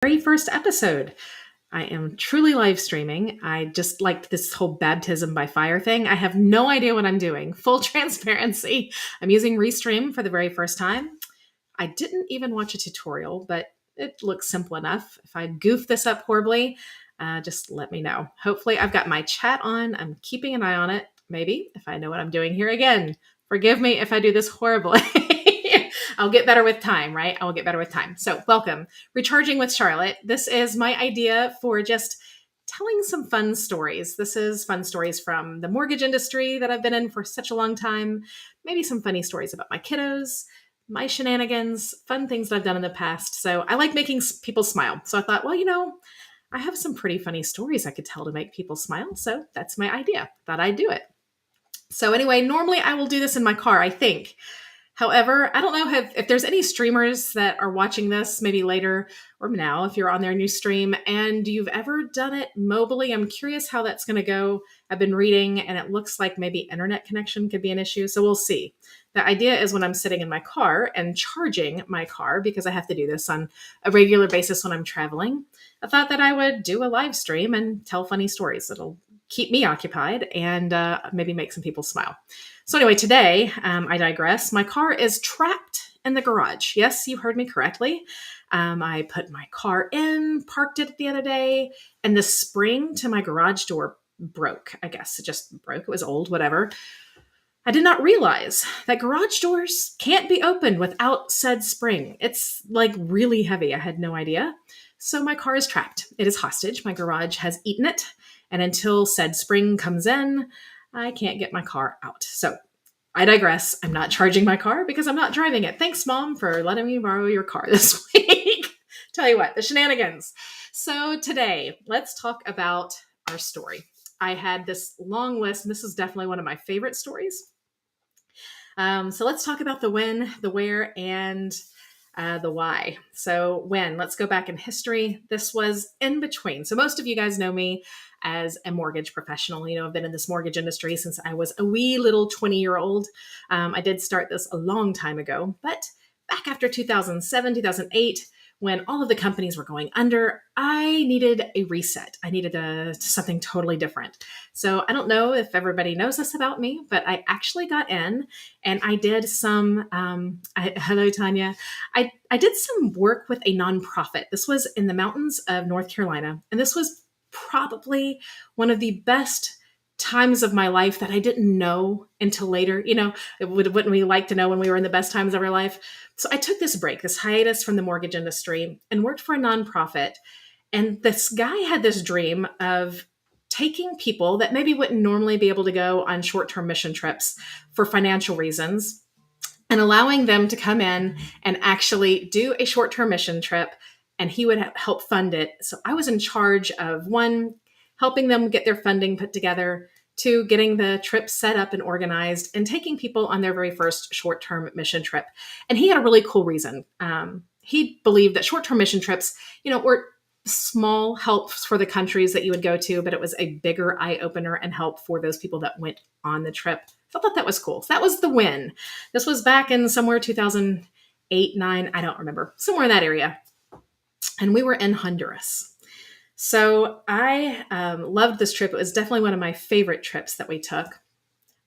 Very first episode. I am truly live streaming. I just liked this whole baptism by fire thing. I have no idea what I'm doing. Full transparency. I'm using Restream for the very first time. I didn't even watch a tutorial, but it looks simple enough. If I goof this up horribly, just let me know. Hopefully, I've got my chat on. I'm keeping an eye on it. Maybe if I know what I'm doing here again. Forgive me if I do this horribly. I'll get better with time, right? I will get better with time. So, welcome. Recharging with Charlotte. This is my idea for just telling some fun stories. This is fun stories from the mortgage industry that I've been in for such a long time. Maybe some funny stories about my kiddos, my shenanigans, fun things that I've done in the past. So, I like making people smile. So, I thought, I have some pretty funny stories I could tell to make people smile. So, that's my idea. Thought I'd do it. So, anyway, normally I will do this in my car, I think. However, I don't know if there's any streamers that are watching this maybe later or now if you're on their new stream and you've ever done it mobily. I'm curious how that's going to go. I've been reading and it looks like maybe internet connection could be an issue. So we'll see. The idea is when I'm sitting in my car and charging my car, because I have to do this on a regular basis when I'm traveling, I thought that I would do a live stream and tell funny stories that'll keep me occupied and maybe make some people smile. So anyway, today, I digress. My car is trapped in the garage. Yes, you heard me correctly. I put my car in, parked it the other day, and the spring to my garage door broke. I guess it just broke. It was old, whatever. I did not realize that garage doors can't be opened without said spring. It's like really heavy. I had no idea. So my car is trapped. It is hostage. My garage has eaten it. And until said spring comes in, I can't get my car out. So I digress. I'm not charging my car because I'm not driving it. Thanks, Mom, for letting me borrow your car this week. Tell you what, the shenanigans. So today, let's talk about our story. I had this long list, and this is definitely one of my favorite stories. So let's talk about the when, the where, and the why. So when, let's go back in history. This was in between. So most of you guys know me as a mortgage professional. I've been in this mortgage industry since I was a wee little 20-year-old. I did start this a long time ago, but back after 2007, 2008, when all of the companies were going under, I needed a reset. I needed something totally different. So I don't know if everybody knows this about me, but I actually got in and I did some, hello, Tanya. I did some work with a nonprofit. This was in the mountains of North Carolina. And this was probably one of the best times of my life that I didn't know until later. Wouldn't we like to know when we were in the best times of our life? So I took this break, this hiatus from the mortgage industry and worked for a nonprofit. And this guy had this dream of taking people that maybe wouldn't normally be able to go on short-term mission trips for financial reasons and allowing them to come in and actually do a short-term mission trip, and he would help fund it. So I was in charge of, one, helping them get their funding put together, two, getting the trip set up and organized, and taking people on their very first short-term mission trip. And he had a really cool reason. He believed that short-term mission trips, were small helps for the countries that you would go to, but it was a bigger eye-opener and help for those people that went on the trip. So I thought that was cool. So that was the win. This was back in somewhere 2008, 9, I don't remember, somewhere in that area. And we were in Honduras. So I loved this trip. It was definitely one of my favorite trips that we took.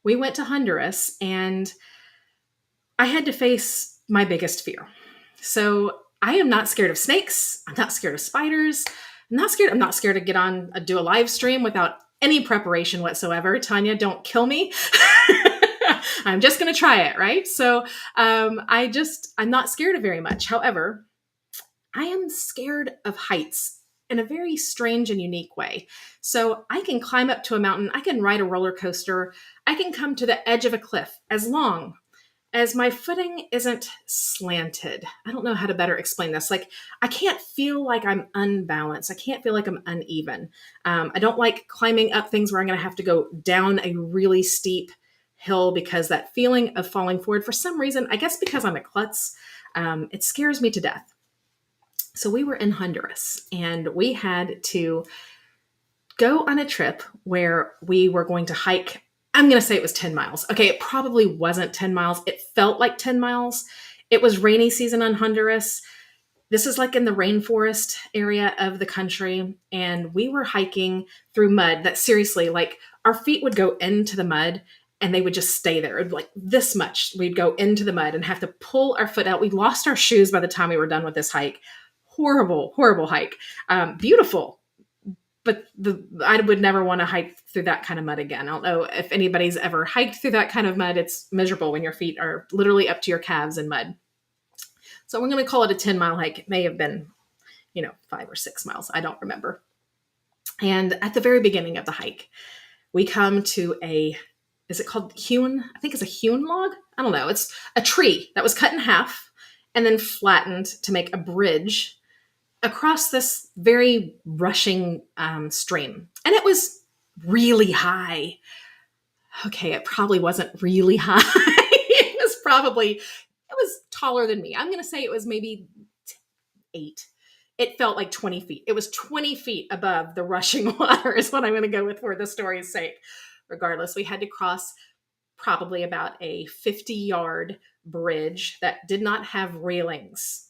We went to Honduras and I had to face my biggest fear. So I am not scared of snakes. I'm not scared of spiders. I'm not scared to get on, do a live stream without any preparation whatsoever. Tanya, don't kill me. I'm just going to try it, right? So I'm not scared of very much. However, I am scared of heights in a very strange and unique way. So I can climb up to a mountain, I can ride a roller coaster, I can come to the edge of a cliff as long as my footing isn't slanted. I don't know how to better explain this. Like, I can't feel like I'm unbalanced. I can't feel like I'm uneven. I don't like climbing up things where I'm going to have to go down a really steep hill, because that feeling of falling forward, for some reason, I guess because I'm a klutz, it scares me to death. So we were in Honduras and we had to go on a trip where we were going to hike. I'm going to say it was 10 miles. Okay, it probably wasn't 10 miles. It felt like 10 miles. It was rainy season in Honduras. this is like in the rainforest area of the country. And we were hiking through mud that seriously, like our feet would go into the mud and they would just stay there. Like this much, we'd go into the mud and have to pull our foot out. We lost our shoes by the time we were done with this hike. Horrible, horrible hike. Beautiful, but I would never want to hike through that kind of mud again. I don't know if anybody's ever hiked through that kind of mud. It's miserable when your feet are literally up to your calves in mud. So we're going to call it a 10-mile hike. It may have been, 5 or 6 miles. I don't remember. And at the very beginning of the hike, we come to is it called hewn? I think it's a hewn log. I don't know. It's a tree that was cut in half and then flattened to make a bridge across this very rushing stream. And it was really high. Okay, it probably wasn't really high. It was taller than me. I'm going to say it was maybe 8. It felt like 20 feet. It was 20 feet above the rushing water is what I'm going to go with for the story's sake. Regardless, we had to cross probably about a 50-yard bridge that did not have railings.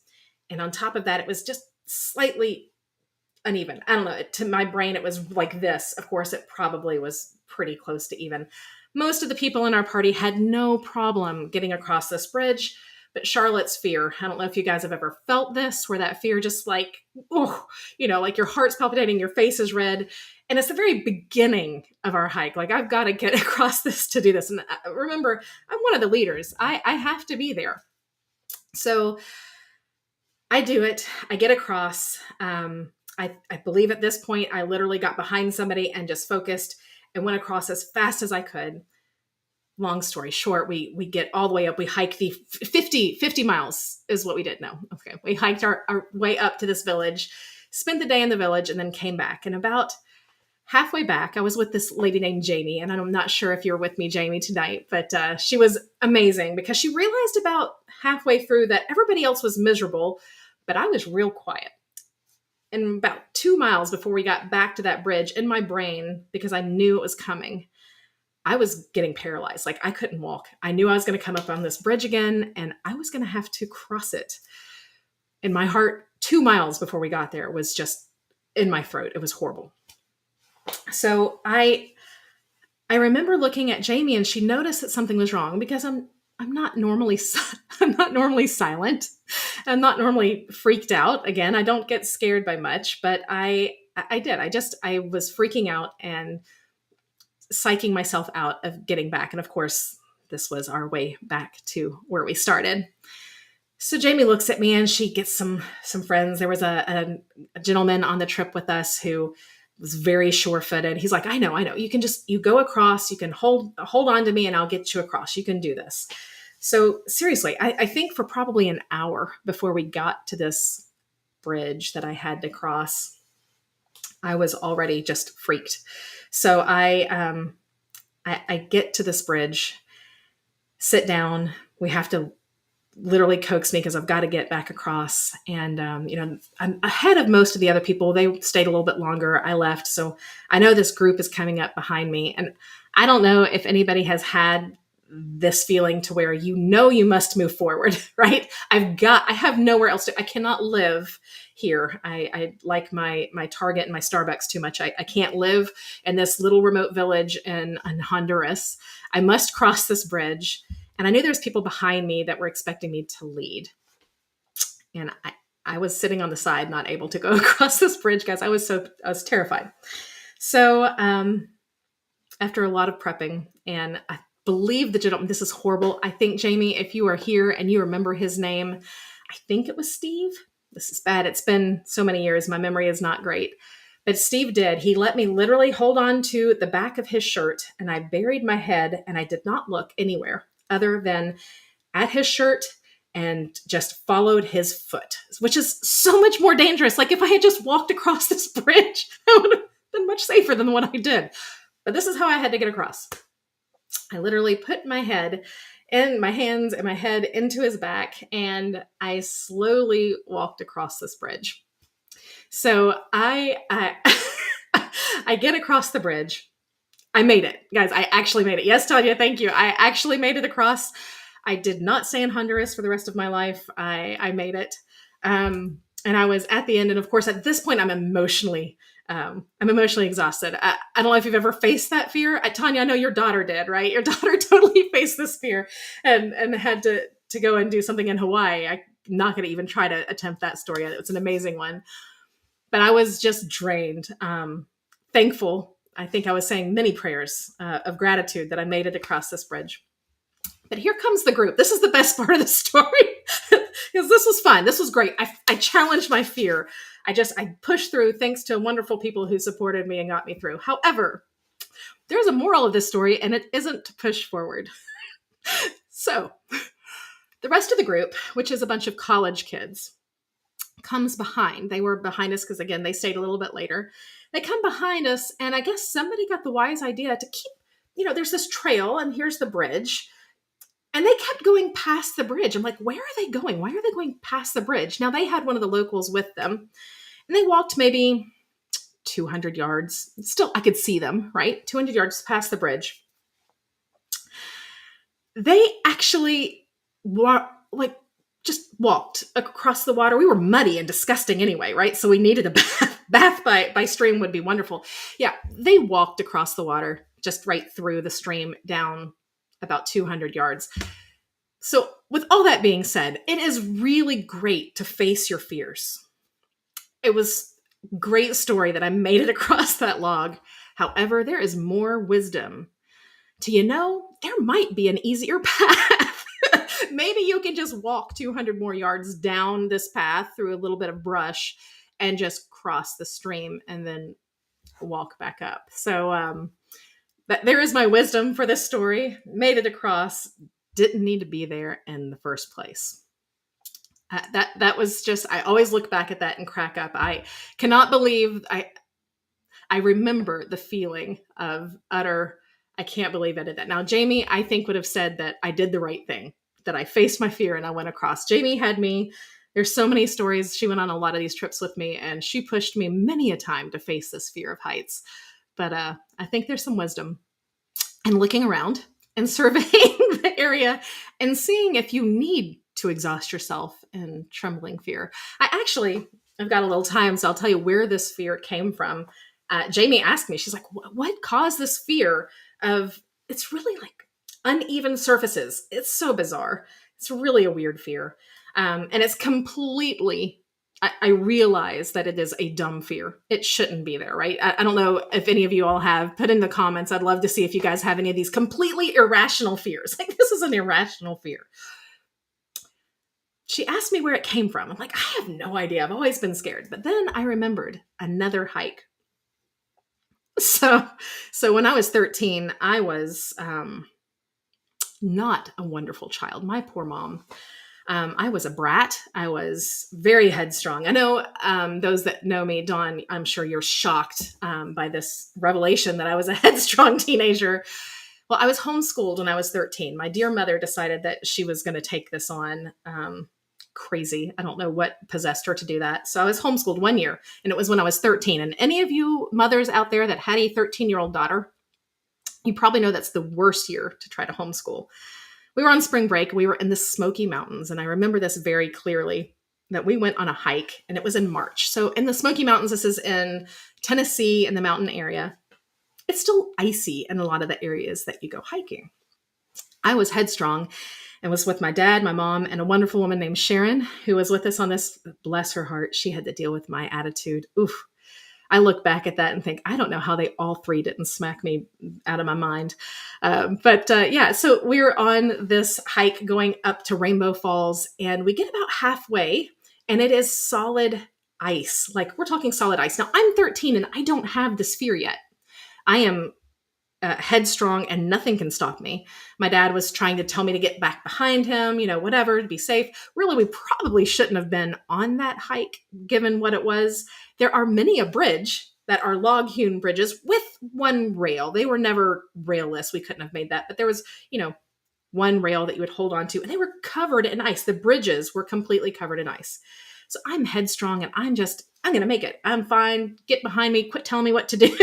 And on top of that, it was just slightly uneven. I don't know. To my brain, it was like this. Of course, it probably was pretty close to even. Most of the people in our party had no problem getting across this bridge, but Charlotte's fear, I don't know if you guys have ever felt this, where that fear just like, like your heart's palpitating, your face is red. And it's the very beginning of our hike. Like, I've got to get across this to do this. And remember, I'm one of the leaders. I have to be there. So I do it. I get across. I believe at this point, I literally got behind somebody and just focused and went across as fast as I could. Long story short, we get all the way up. We hike the 50 miles is what we did. No, okay. We hiked our way up to this village, spent the day in the village, and then came back. And about halfway back, I was with this lady named Jamie, and I'm not sure if you're with me, Jamie, tonight, but she was amazing because she realized about halfway through that everybody else was miserable, but I was real quiet. And about 2 miles before we got back to that bridge, in my brain, because I knew it was coming, I was getting paralyzed. Like, I couldn't walk. I knew I was going to come up on this bridge again, and I was going to have to cross it. And my heart, 2 miles before we got there, was just in my throat. It was horrible. So I remember looking at Jamie, and she noticed that something was wrong because I'm not normally silent. I'm not normally freaked out. Again, I don't get scared by much, but I did. I was freaking out and psyching myself out of getting back. And of course, this was our way back to where we started. So Jamie looks at me and she gets some friends. There was a gentleman on the trip with us who was very sure-footed. He's like, I know. You go across, you can hold on to me and I'll get you across. You can do this. So seriously, I think for probably an hour before we got to this bridge that I had to cross, I was already just freaked. So I get to this bridge, sit down. We have to literally coax me because I've got to get back across. And, I'm ahead of most of the other people. They stayed a little bit longer. I left. So I know this group is coming up behind me. And I don't know if anybody has had this feeling to where you must move forward, right? I have nowhere else I cannot live here. I like my Target and my Starbucks too much. I can't live in this little remote village in Honduras. I must cross this bridge. And I knew there's people behind me that were expecting me to lead. And I was sitting on the side, not able to go across this bridge, guys. I was terrified. So after a lot of prepping, and I believe the gentleman, this is horrible. I think, Jamie, if you are here and you remember his name, I think it was Steve. This is bad. It's been so many years. My memory is not great. But Steve did. He let me literally hold on to the back of his shirt, and I buried my head, and I did not look anywhere other than at his shirt and just followed his foot, which is so much more dangerous. Like, if I had just walked across this bridge, I would have been much safer than what I did. But this is how I had to get across. I literally put my head and my hands and my head into his back, and I slowly walked across this bridge. So I get across the bridge. I made it, guys. I actually made it. Yes, Tanya, thank you. I actually made it across. I did not stay in Honduras for the rest of my life. I made it. And I was at the end. And of course, at this point, I'm emotionally exhausted. I don't know if you've ever faced that fear. Tanya, I know your daughter did, right? Your daughter totally faced this fear and had to go and do something in Hawaii. I'm not going to even try to attempt that story. It's an amazing one. But I was just drained. Thankful. I think I was saying many prayers of gratitude that I made it across this bridge. But here comes the group. This is the best part of the story because this was fun. This was great. I challenged my fear. I pushed through thanks to wonderful people who supported me and got me through. However, there's a moral of this story, and it isn't to push forward. So the rest of the group, which is a bunch of college kids, comes behind. They were behind us because, again, they stayed a little bit later. They come behind us, and I guess somebody got the wise idea to keep, there's this trail, and here's the bridge. And they kept going past the bridge. I'm like, where are they going? Why are they going past the bridge? Now, they had one of the locals with them, and they walked maybe 200 yards. Still, I could see them, right? 200 yards past the bridge. They actually just walked across the water. We were muddy and disgusting anyway, right? So we needed a bath. Bath by stream would be wonderful. Yeah, they walked across the water, just right through the stream down about 200 yards. So with all that being said, it is really great to face your fears. It was a great story that I made it across that log. However, there is more wisdom to, there might be an easier path. Maybe you can just walk 200 more yards down this path through a little bit of brush and just cross the stream and then walk back up. So, there is my wisdom for this story. Made it across. Didn't need to be there in the first place. That was just, I always look back at that and crack up. I cannot believe, I remember the feeling of utter, I can't believe I did that. Now, Jamie, I think would have said that I did the right thing, that I faced my fear and I went across. Jamie had me. There's so many stories. She went on a lot of these trips with me, and she pushed me many a time to face this fear of heights. But I think there's some wisdom in looking around and surveying the area and seeing if you need to exhaust yourself in trembling fear. I've got a little time, so I'll tell you where this fear came from. Jamie asked me, she's like, what caused this fear of, it's really like uneven surfaces. It's so bizarre. It's really a weird fear. And it's completely, I realize that it is a dumb fear. It shouldn't be there, right? I don't know if any of you all have. Put in the comments. I'd love to see if you guys have any of these completely irrational fears. Like, this is an irrational fear. She asked me where it came from. I'm like, I have no idea. I've always been scared. But then I remembered another hike. So when I was 13, I was not a wonderful child. My poor mom. I was a brat. I was very headstrong. I know those that know me, Dawn, I'm sure you're shocked by this revelation that I was a headstrong teenager. Well, I was homeschooled when I was 13. My dear mother decided that she was going to take this on. Crazy. I don't know what possessed her to do that. So I was homeschooled 1 year, and it was when I was 13. And any of you mothers out there that had a 13-year-old daughter, you probably know that's the worst year to try to homeschool. We were on spring break. We were in the Smoky Mountains. And I remember this very clearly, that we went on a hike, and it was in March. So in the Smoky Mountains, this is in Tennessee, in the mountain area. It's still icy in a lot of the areas that you go hiking. I was headstrong and was with my dad, my mom, and a wonderful woman named Sharon, who was with us on this. Bless her heart. She had to deal with my attitude. Oof. I look back at that and think, I don't know how they all three didn't smack me out of my mind. So we were on this hike going up to Rainbow Falls, and we get about halfway, and it is solid ice. Like, we're talking solid ice. Now, I'm 13 and I don't have this fear yet. I am headstrong and nothing can stop me. My dad was trying to tell me to get back behind him, whatever, to be safe. Really, we probably shouldn't have been on that hike, given what it was. There are many a bridge that are log-hewn bridges with one rail. They were never railless. We couldn't have made that. But there was, one rail that you would hold on to, and they were covered in ice. The bridges were completely covered in ice. So I'm headstrong, and I'm going to make it. I'm fine. Get behind me. Quit telling me what to do.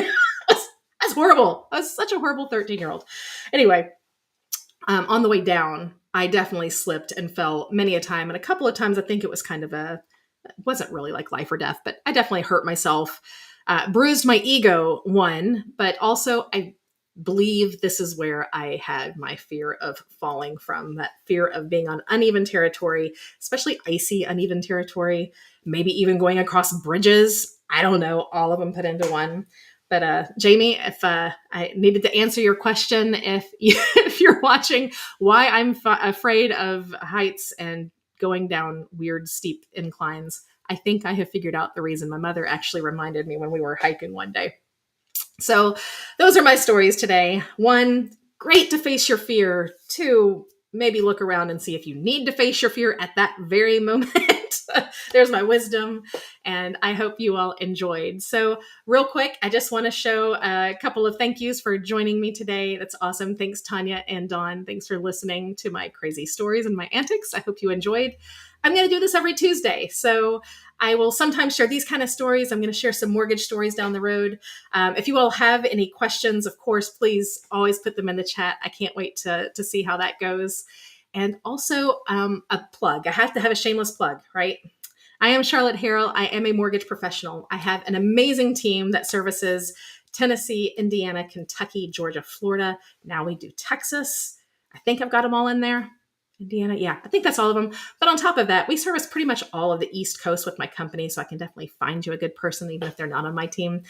That's horrible. I was such a horrible 13-year-old. Anyway, on the way down, I definitely slipped and fell many a time. And a couple of times, I think it was kind of a It wasn't really like life or death, but I definitely hurt myself, bruised my ego, one, but also I believe this is where I had my fear of falling from, that fear of being on uneven territory, especially icy, uneven territory, maybe even going across bridges. I don't know, all of them put into one. But Jamie, if I needed to answer your question, if you're watching, why I'm afraid of heights and going down weird steep inclines, I think I have figured out the reason. My mother actually reminded me when we were hiking one day. So those are my stories today. One, great to face your fear. Two, maybe look around and see if you need to face your fear at that very moment. There's my wisdom, and I hope you all enjoyed. So real quick, I just want to show a couple of thank yous for joining me today. That's awesome. Thanks, Tanya and Dawn. Thanks for listening to my crazy stories and my antics. I hope you enjoyed. I'm going to do this every Tuesday. So I will sometimes share these kind of stories. I'm going to share some mortgage stories down the road. If you all have any questions, of course, please always put them in the chat. I can't wait to see how that goes. And also a plug. I have to have a shameless plug, right? I am Charlotte Harrell. I am a mortgage professional. I have an amazing team that services Tennessee, Indiana, Kentucky, Georgia, Florida. Now we do Texas. I think I've got them all in there. Indiana, yeah, I think that's all of them. But on top of that, we service pretty much all of the East Coast with my company, so I can definitely find you a good person, even if they're not on my team.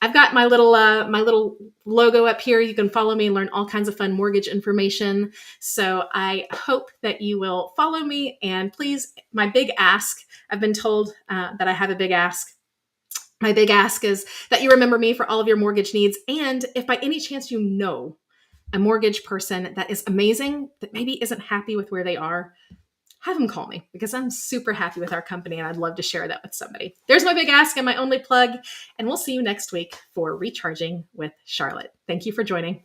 I've got my little logo up here. You can follow me and learn all kinds of fun mortgage information. So I hope that you will follow me. And please, my big ask, I've been told that I have a big ask. My big ask is that you remember me for all of your mortgage needs. And if by any chance you know a mortgage person that is amazing, that maybe isn't happy with where they are, have them call me, because I'm super happy with our company and I'd love to share that with somebody. There's my big ask and my only plug, and we'll see you next week for Recharging with Charlotte. Thank you for joining.